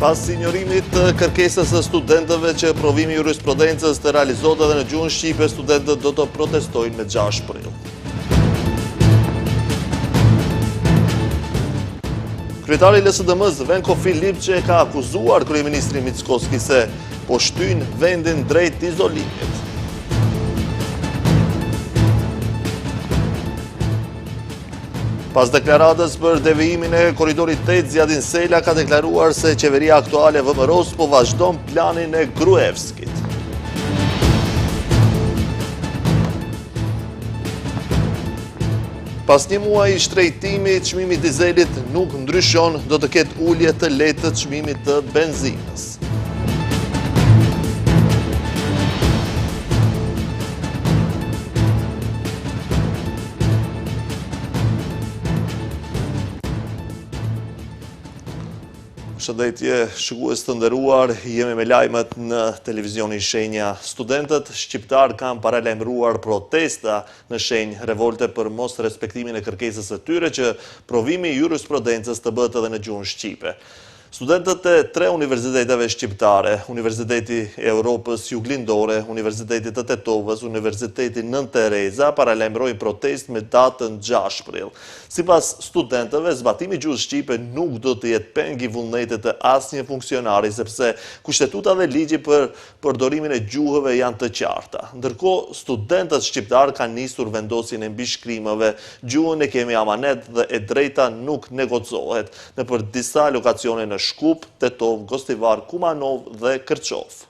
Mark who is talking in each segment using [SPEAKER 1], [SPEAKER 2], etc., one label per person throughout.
[SPEAKER 1] Pas sinjorimit të kërkesës së studentëve që provimi jurisprudencës të realizohet edhe në gjuhën shqipe, studentët do të protestojnë me 6 prill. Kryetari i LSDM-s Venko Filipçe ka akuzuar kryeministrin Mickoski se po shtyn vendin drejt izolimit. Pas deklaratës për devijimin e korridorit 8, Zjadin Sela ka deklaruar se qeveria aktuale VMRO-s po vazhdon planin e Gruevskit. Pas një muaj shtrejtimi, çmimi i dizelit nuk ndryshon, do të ketë ulje të lehtë të çmimit të benzinës. Shëndetje shikues të nderuar, jemi me lajmet në televizionin Shenja. Studentët shqiptar kanë paralajmëruar protesta në shenjë revolte për mos respektimin e kërkesës së tyre që provimi i jurisprudencës të bëhet edhe në gjuhën shqipe. Studentët e 3 universiteteve shqiptare, Universiteti i Europës Juglindore, Universiteti të Tetovës, Universiteti Nën Tereza, paralajmërojnë protestë me datën 6 prill. Sipas studentëve, zbatimi i gjuhës shqipe nuk do të jetë peng i vullnetit të asnjë funksionari, sepse kushtetuta dhe ligji për përdorimin e gjuhëve janë të qarta. Ndërkohë, studentët shqiptar kanë nisur vendosjen e mbishkrimeve, gjuhën e kemi amanet dhe e drejta nuk negociohet nëpër disa lokacione në Shkup, Tetov, Gostivar, Kumanov dhe Kërçov.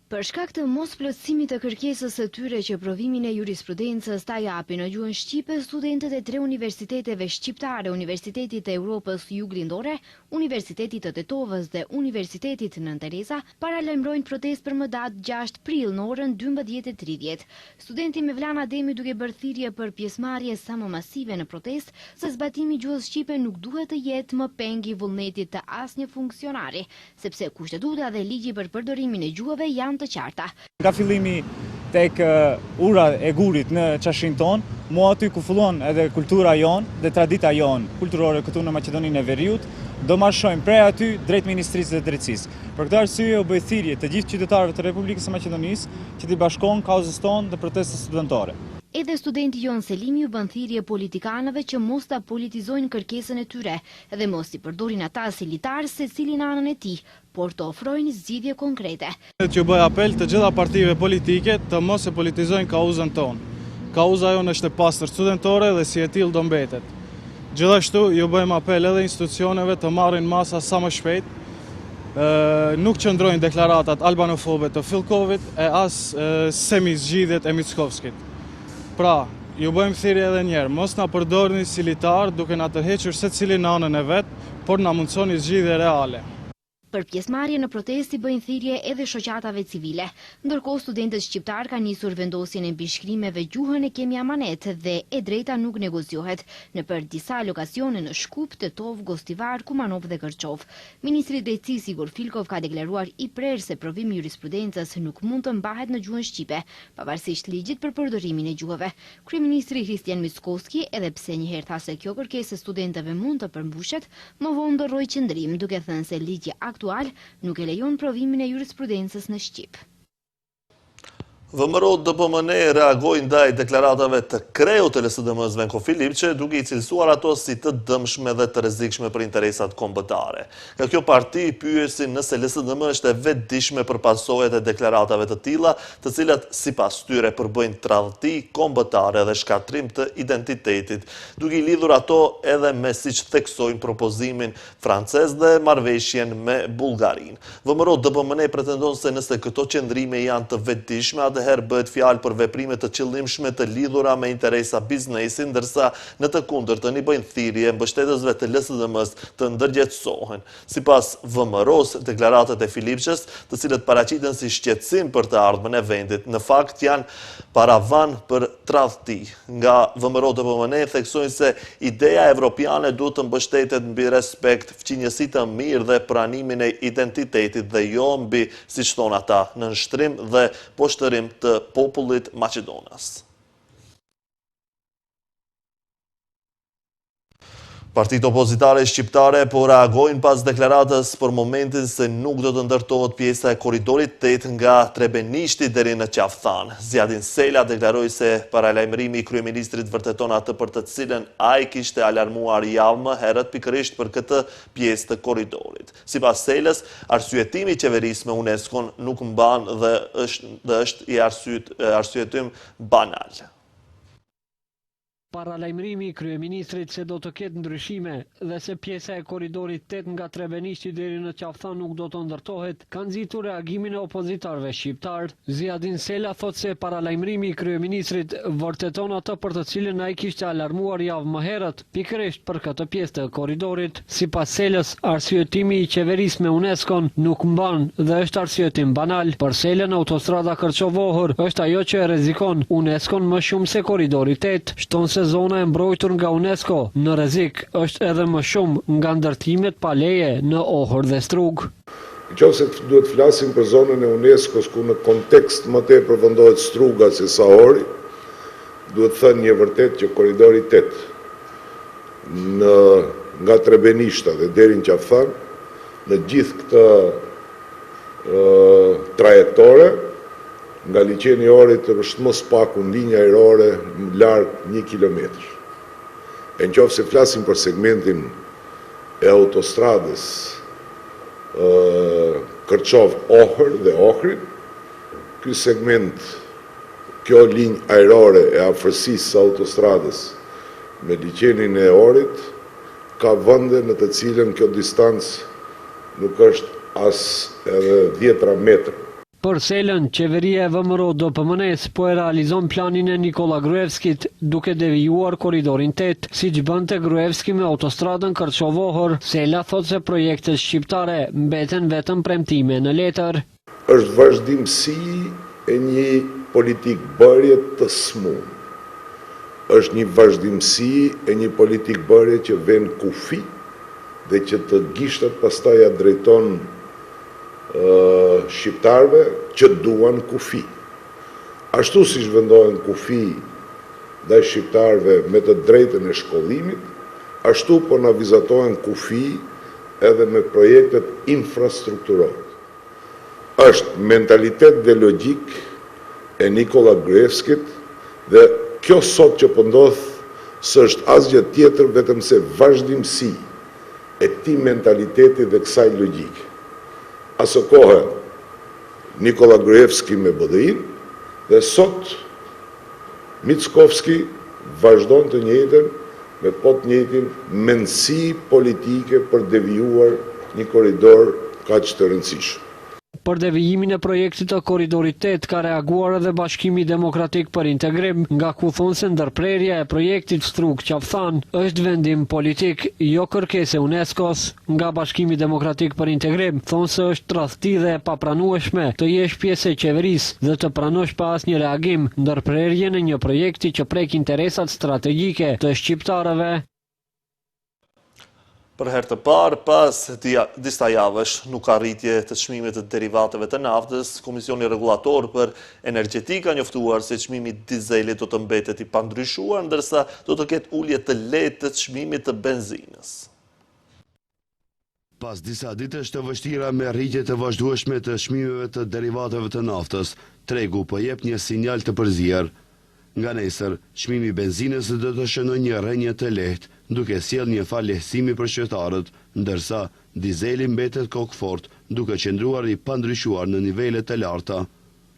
[SPEAKER 2] Për shkak të mos plotësimit të kërkesës së tyre që provimin e jurisprudencës ta japin në gjuhën shqipe, studentët e 3 universiteteve shqiptare, Universitetit të Europës Juglindore, Universitetit të Tetovës dhe Universitetit Nën Tereza, paralajmërojnë protestë për më datë 6 prill në orën 12:30. Studenti Mevlana Ademi duke bërë thirrje për pjesëmarrje sa më masive në protestë, se zbatimi i gjuhës shqipe nuk duhet të jetë më peng i vullnetit të asnjë funksionari, sepse kushtetuta dhe ligji për përdorimin e gjuhëve janë të qarta.
[SPEAKER 3] Nga fillimi tek ura e gurit në qashin ton, mua aty ku fillon edhe kultura jon dhe tradita jon kulturore këtu në Maqedoninë e Veriut, do marshojmë prej aty drejt Ministrisë së Drejtësisë. Për këtë arsye u bë thirrje të gjithë qytetarëve të Republikës së Maqedonisë që t'i bashkohen kauzës tonë dhe protestës studentore.
[SPEAKER 2] Edhe studenti Jon Selimi u bën thirrje politikanëve që mos ta politizojnë kërkesën e tyre dhe mos i përdorin ata si litar secili në anën e tij, por të ofrojnë zgjidhje konkrete.
[SPEAKER 4] Që bëj apel të gjitha partive politike të mos e politizojnë kauzën tonë. Kauza jonë është e pastër studentore dhe si e tillë do mbetet. Gjithashtu ju bëjmë apel edhe institucioneve të marrin masa sa më shpejt, nuk qëndrojnë deklaratat albanofobe të Fillkovit e as semizgjidhjet e Mickovskit. Pra, ju bëjmë thirrje edhe njerë, mos na përdorni si litar duke na tërhequr secili në anën e vet, por na mundsoni zgjidhje reale.
[SPEAKER 2] Për pjesëmarrje në protestë bëjnë thirrje edhe shoqatave civile. Ndërkohë studentët shqiptar kanë nisur vendosjen e mbishkrimeve gjuhën e kemi amanet dhe e drejta nuk negociohet nëpër disa lokacione në Shkup, Tetov, Gostivar, Kumanov dhe Kërçov. Ministri i Drejtësisë Igor Filkov ka deklaruar i prerë se provimi i jurisprudencës nuk mund të mbahet në gjuhën shqipe, pavarësisht ligjit për përdorimin e gjuhëve. Kryeministri Hristian Mickoski, edhe pse një herë tha se kjo kërkesë e studentëve mund të përmbushet, më vonë ndorroi qendrim, duke thënë se ligji aktual nuk e lejon provimin e jurisprudencës në Shqip.
[SPEAKER 1] VMRO DPMN reagoi ndaj deklaratave të kreut të LSDM-s Venko Filipçe, duke i cilësuar ato si të dëmshme dhe të rrezikshme për interesat kombëtare. Nga kjo parti pyesi nëse LSDM është e vetëdijshme për pasojat e deklaratave të tilla, të cilat sipas tyre përbëjnë tradhti kombëtare dhe shkatrim të identitetit, duke i lidhur ato edhe me siç theksojnë propozimin francez dhe marrëveshjen me Bullgarinë. VMRO DPMN pretendon se nëse këto qendrime janë të vetëdijshme, atëherë bëhet fjalë për veprime të qëllimshme të lidhura me interesa biznesi, ndërsa në të kundërtën i bëjnë thirrje mbështetësve të LSDM-s të ndërgjegjësohen. Sipas VMRO-s, deklaratat e Filipçes, të cilët paraqiten si shqetësim për të ardhmen e vendit, në fakt janë paravan për tradhti. Nga VMRO DPMN theksojnë se ideja evropiane duhet të mbështetet mbi respekt, fqinjësi të mirë dhe pranimin e identitetit dhe jo mbi, siç thon ata, nënshtrim dhe poshtërim të popullit Maqedonas. Partitë opozitare shqiptare po reagojnë pas deklaratës për momentin se nuk do të ndërtohet pjesa e korridorit 8 nga Trebenishti deri në Qaftan. Zjadin Sela deklaroi se paralajmërimi i kryeministrit vërteton atë për të cilën ai kishte alarmuar javë më herët pikërisht për këtë pjesë të korridorit. Sipas Selës, arsyetimi i qeverisë me UNESCO nuk mban dhe është i arsyetim banal.
[SPEAKER 5] Paralajmërimi i kryeministrit se do të ketë ndryshime dhe se pjesa e korridorit 8 nga Trebenishti deri në Qaftan nuk do të ndërtohet, ka nxitur reagimin e opozitarëve shqiptar. Zjadin Sela thot se paralajmërimi i kryeministrit vërteton atë për të cilën ai kishte alarmuar javë më herët, pikërisht për këtë pjesë të korridorit. Sipas Selës, arsyetimi i qeverisë me UNESCO nuk mban dhe është arsyetim banal. Për Selën, autostrada Kërçov-Ohër është ajo që e rrezikon UNESCO më shumë se korridori 8, shton se zona e mbrojtur nga UNESCO në rrezik është edhe më shumë nga ndërtimet pa leje në Ohër dhe Strug.
[SPEAKER 6] Nëse duhet flasim për zonën e UNESCO-s ku në kontekst më tepër vendohet Struga se sa Ohri, duhet thënë një vërtet që korridori 8 nga Trebenishta dhe deri në Qaftan, në gjithë këtë trajektore, nga liçeni i Ohrit është mos pak linja ajrore larg 1 kilometër. E nëse flasim për segmentin e autostradës Kërçov-Ohër dhe Ohrit, ky segment, kjo linjë ajrore e afërsisë së autostradës me liçenin e Ohrit, ka vende në të cilën kjo distancë nuk është as edhe 10 metra.
[SPEAKER 5] Për Selën, qeveria e VMRO DPMNE-s po e realizon planin e Nikola Gruevskit duke devijuar korridorin 8, siç bënte Gruevski me autostradën Kërçov-Ohër. Sela thot se projektet shqiptare mbeten vetëm premtime në letër.
[SPEAKER 6] Është vazhdimsi e një politik bërje të smun. Është një vazhdimsi e një politik bërje që vjen kufi dhe që të gishtat pastaj ja drejton shqiptarve që duan kufi. Ashtu si vendohen kufi ndaj shqiptarve me të drejtën e shkollimit, ashtu po na vizatohen kufi edhe me projektet infrastrukturore. Është mentalitet dhe logjik e Nikola Gruevskit dhe kjo sot që po ndodh s'është asgjë tjetër vetëm se vazhdimsi e këtij mentaliteti dhe kësaj logjike. Aso kohë Nikola Gruevski me BDI-n dhe sot Mickovski vazhdon të njëjtën me po të njëjtin mendësi politike për devijuar një korridor kaq të rëndësishëm.
[SPEAKER 5] Për devijimin e projektit të korridorit 8 ka reaguar edhe Bashkimi Demokratik për Integrim, nga ku thonë se ndërprerja e projektit Strug-Qaftan është vendim politik, jo kërkesë e UNESCO-s. Nga Bashkimi Demokratik për Integrim thonë se është tradhti dhe e papranueshme të jesh pjesë e qeverisë dhe të pranosh pa asnjë reagim ndërprerjen e një projekti që prek interesat strategjike të shqiptarëve.
[SPEAKER 1] Për herë të parë, pas disa javësh, nuk ka rritje të çmimit të derivateve të naftës. Komisioni Rregullator për Energjetikë ka njoftuar se çmimi i dizelit do të mbetet i pandryshuar, ndërsa do të ketë ulje të lehtë të çmimit të benzinës.
[SPEAKER 7] Pas disa ditësh të vështira me rritje të vazhdueshme të çmimeve të derivateve të naftës, tregu po jep një sinjal të përzier. Nga nesër, çmimi i benzinës do të shënojë një rrënje të lehtë, duke sjellë një fal lehtësimi për qytetarët, ndërsa dizeli mbetet kokfort, duke qëndruar i pandryshuar në nivele të larta.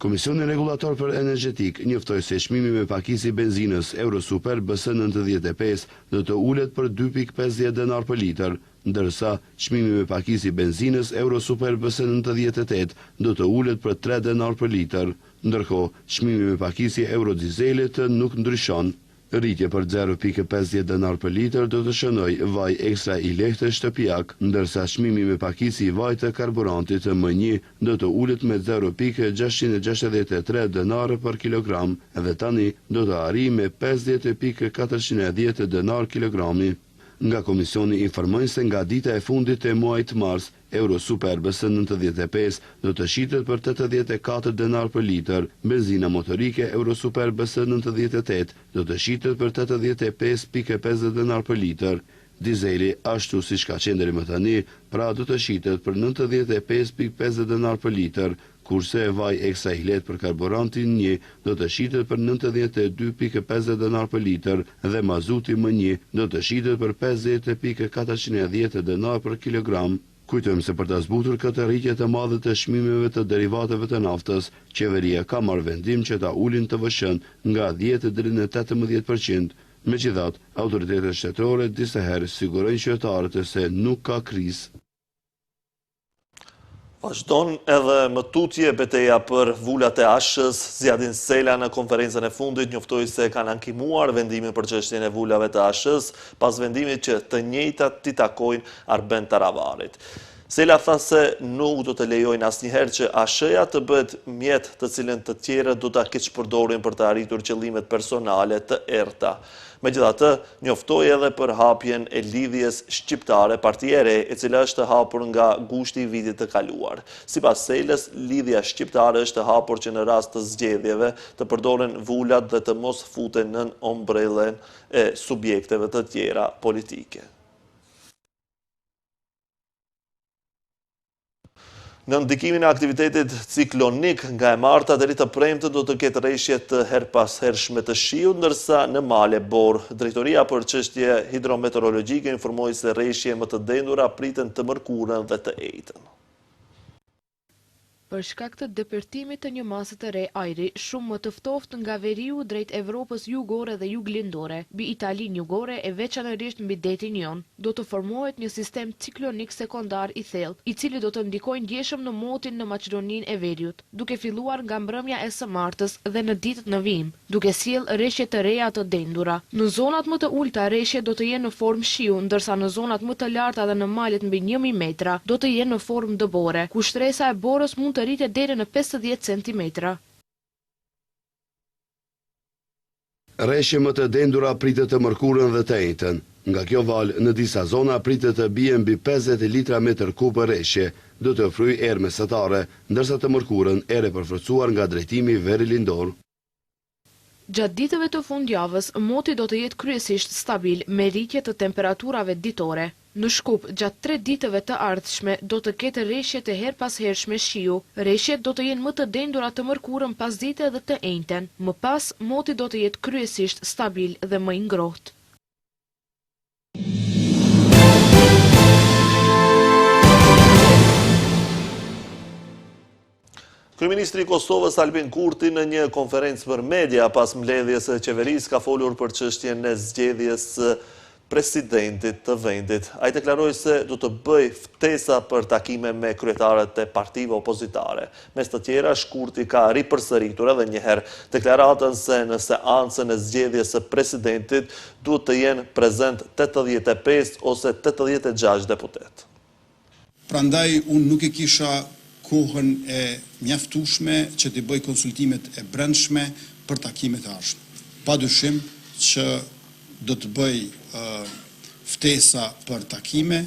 [SPEAKER 7] Komisioni Rregullator për Energjetikë njoftoi se çmimi me pakisje benzinës Eurosuper BS 95 do të ulet për 2.50 denar për litër, ndërsa çmimi me pakisje benzinës Eurosuper BS 98 do të ulet për 3 denar për litër, ndërkohë çmimi me pakisje Eurodizelit nuk ndryshon. Rritje për 0.50 denar për litër do të shënoj vaj ekstra i lehtë shtëpiak, ndërsa çmimi me pakisje i vajit të karburantit M1 do të ulet me 0.663 denar për kilogram dhe tani do të arrijë me 50.410 denar kilogrami. Nga komisioni informojnë se nga dita e fundit e muajit mars, Eurosuper BS 95 do të shitet për 84 denar për litër, benzina motorike Eurosuper BS 98 do të shitet për 85.50 denar për litër. Dizeli, ashtu si ka qenë deri më tani, pra do të shitet për 95.50 denar për litër, kurse vaj ekstra hilet për karburantin 1 do të shitet për 92.50 denar për litër dhe mazuti më 1 do të shitet për 50.410 denar për kilogram. Kujtojmë se për të zbutur këtë rritje të madhe të çmimeve të derivateve të naftës, qeveria ka marrë vendim që ta ulin TVSH-n nga 10 deri në 18%. Megjithatë, autoritetet shtetërore disa herë sigurojnë qytetarët se nuk ka krizë.
[SPEAKER 1] Vazhdon edhe më tutje betejë për vulat e ASH-s. Zjadin Sela në konferencën e fundit njoftoi se kanë ankimuar vendimin për çështjen e vulave të ASH-s pas vendimit që të njëjtat t'i takojnë Arben Taravarit. Sela tha se nuk do të lejojnë asnjëherë që ASH-ja të bëhet mjet të cilën të tjerët do ta keqpërdorin për të arritur qëllimet personale të errta. Megjithatë, njoftoi edhe për hapjen e lidhjes shqiptare Partia e Re, e cila është hapur nga gushti i vitit të kaluar. Sipas Selës, lidhja shqiptare është hapur që në rast të zgjedhjeve të përdoren vulat dhe të mos futen nën ombrellen e subjekteve të tjera politike. Në ndikimin e aktivitetit ciklonik nga e marta deri të premte do të ketë rreshje të herpashershme të shiut, ndërsa në Male Bor, Drejtoria për çështje hidrometeorologjike informoi se rreshje më të dendura priten të mërkurën dhe të ejtën.
[SPEAKER 8] Për shkak të depërtimit të një mase të re ajri, shumë më të ftoftë nga veriu drejt Evropës jugore dhe juglindore, mbi Italinë jugore e veçanërisht mbi detin jon, do të formohet një sistem ciklonik sekondar i thellë, i cili do të ndikojë ndjeshëm në motin në Maqedoninë e Veriut, duke filluar nga mbrëmja e së martës dhe në ditët në vijim, duke sjellë rreshje të reja të dendura. Në zonat më të ulta rreshjet do të jenë në formë shiu, ndërsa në zonat më të larta dhe në malet mbi 1000 metra do të jenë në formë dëbore, ku shtresa e borës mund të rritet deri në 50 cm.
[SPEAKER 7] Rreshje më të dendura pritet të mërkurën dhe të ejtën. Nga kjo valë, në disa zona pritet të bie mbi 50 litra metër kub për rreshje, do të ofrojë erë mesatare, ndërsa të mërkurën erë përforcuar nga drejtimi veri lindor.
[SPEAKER 8] Gjatë ditëve të fundjavës, moti do të jetë kryesisht stabil me rritje të temperaturave ditore. Në Shkup, gjatë 3 ditëve të ardhshme, do të ketë rreshje të herpashershme shiu. Rreshjet do të jenë më të dendura të mërkurën pasdite dhe të ejten. Më pas, moti do të jetë kryesisht stabil dhe më i ngrohtë.
[SPEAKER 1] Kryeministri i Kosovës Albin Kurti në një konferencë për media pas mbledhjes së qeverisë ka folur për çështjen e zgjedhjes së presidentit të vendit. Ai deklaroi se do të bëj ftesa për takime me kryetarët e partive opozitare. Mes të tjera, Kurti ka ripërsëritur edhe një herë deklaratën se në seancën e zgjedhjes së presidentit duhet të jenë prezent 85 ose 86 deputet.
[SPEAKER 9] Prandaj unë nuk e kisha kohën e mjaftueshme që të bëj konsultimet e brendshme për takimet e ardhshme. Padyshim që do të bëj ftesa për takime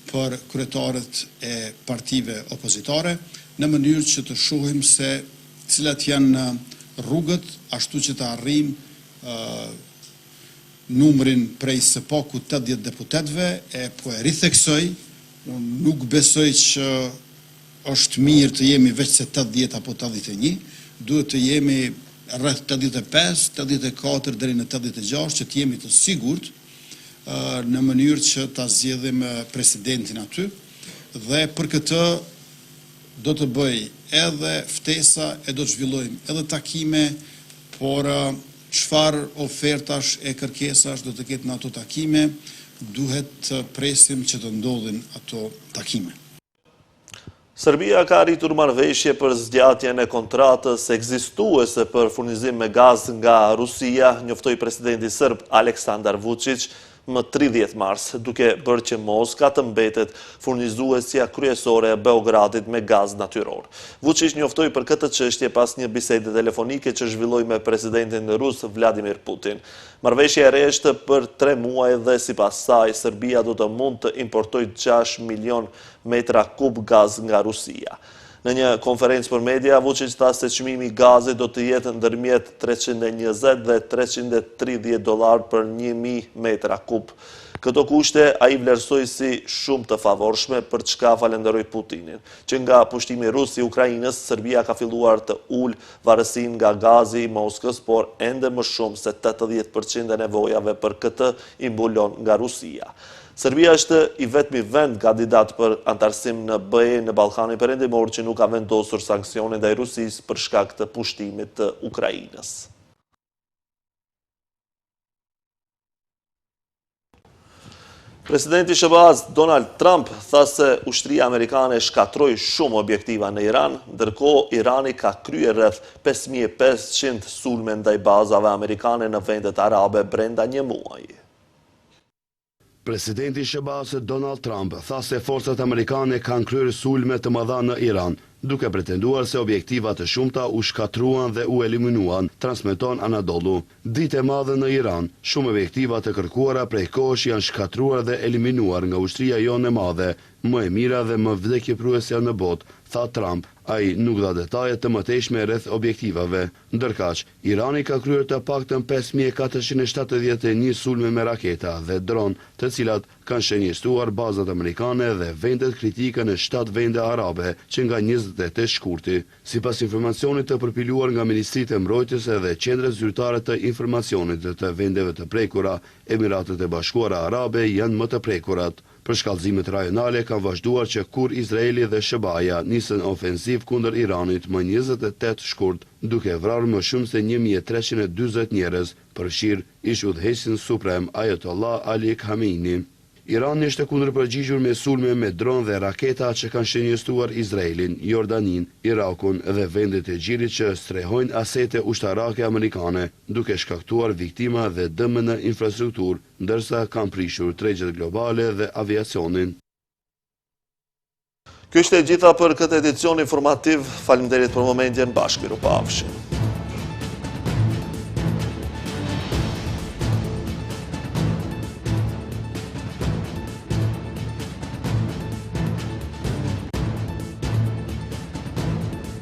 [SPEAKER 9] për kryetarët e partive opozitare në mënyrë që të shohim se cilat janë rrugët ashtu që të arrijm numrin prej së paku 80 deputetëve po e ritheksoj, unë nuk besoj që është mirë të jemi veç se 80 apo 81, duhet të jemi rreth 85, 84 deri në 86 që të jemi të sigurt në mënyrë që ta zgjedhim presidentin aty dhe për këtë do të bëj edhe ftesa e do të zhvillojmë edhe takime, por çfarë ofertash e kërkesash do të ketë në ato takime, duhet të presim që të ndodhin ato takime.
[SPEAKER 1] Serbia ka arritur marrëveshje për zgjatjen e kontratës ekzistuese për furnizim me gaz nga Rusia, njoftoi presidenti serb Aleksandar Vučić më 30 mars, duke bërë që Moska të mbetet furnizuesja kryesore e Beogradit me gaz natyror. Vučić njoftoi për këtë çështje pas një bisede telefonike që zhvilloi me presidentin rus Vladimir Putin. Marrëveshja e re është për 3 muaj dhe sipas saj Serbia do të mund të importojë 6 milion metra kub gaz nga Rusia. Në një konferencë për media, Vučić tha se çmimi i gazit do të jetë ndërmjet $320 dhe $330 për 1000 metra kub. Këto kushte a i vlerësoj si shumë të favorshme, për çka falenderoj Putinin, që nga pushtimi rus i Ukrainës, Serbia ka filluar të ullë varësin nga gazi i Moskës, por ende më shumë se 80% e nevojave për këtë i mbulon nga Rusia. Serbia është i vetmi vend kandidat për antarësim në BE në Ballkanin Perëndimor që nuk ka vendosur sanksione ndaj Rusisë për shkak të pushtimit të Ukrainës. Presidenti SBA-s Donald Trump tha se ushtria amerikane shkatroi shumë objektiva në Iran, ndërkohë Irani ka kryer rreth 5500 sulme ndaj bazave amerikane në vendet arabe brenda një muaji.
[SPEAKER 7] Presidenti SBA-s Donald Trump tha se forcat amerikane kanë kryer sulme të mëdha në Iran, duke pretenduar se objektiva të shumta u shkatruan dhe u eliminuan, transmeton Anadolu. Ditë e madhe në Iran, shumë objektiva të kërkuara prej kohësh janë shkatruar dhe eliminuar nga ushtria jonë e madhe, më e mira dhe më vdekjepruesja në botë, tha Trump. Ai nuk dha detaje të mëtejshme rreth objektivave. Ndërkaq, Irani ka kryer të paktën 5471 sulme me raketa dhe dron, të cilat kanë shënjestuar bazat amerikane dhe vendet kritike në 7 vende arabe, që nga 28 shkurti. Sipas informacionit të përpiluar nga Ministritë e Mbrojtjes dhe qendrat zyrtare të informacionit të vendeve të prekura, Emiratet e Bashkuara Arabe janë më të prekurat. Për shkallëzimet rajonale kanë vazhduar që kur Izraeli dhe SBA-ja nisën ofensiv kundër Iranit më 28 shkurt, duke vrarë më shumë se 1340 njerëz, përfshirë ish udhëheqësin suprem Ayatollah Ali Khamenei. Irani është kundërpërgjigjur me sulme me dron dhe raketa që kanë shënjestuar Izraelin, Jordanin, Irakun dhe vendet e gjirit që strehojnë asete ushtarake amerikane, duke shkaktuar viktima dhe dëme në infrastrukturë, ndërsa kanë prishur tregjet globale dhe aviacionin.
[SPEAKER 1] Kjo ishte e gjitha për këtë edicion informativ. Faleminderit për momentin, bashkë miru pafshim.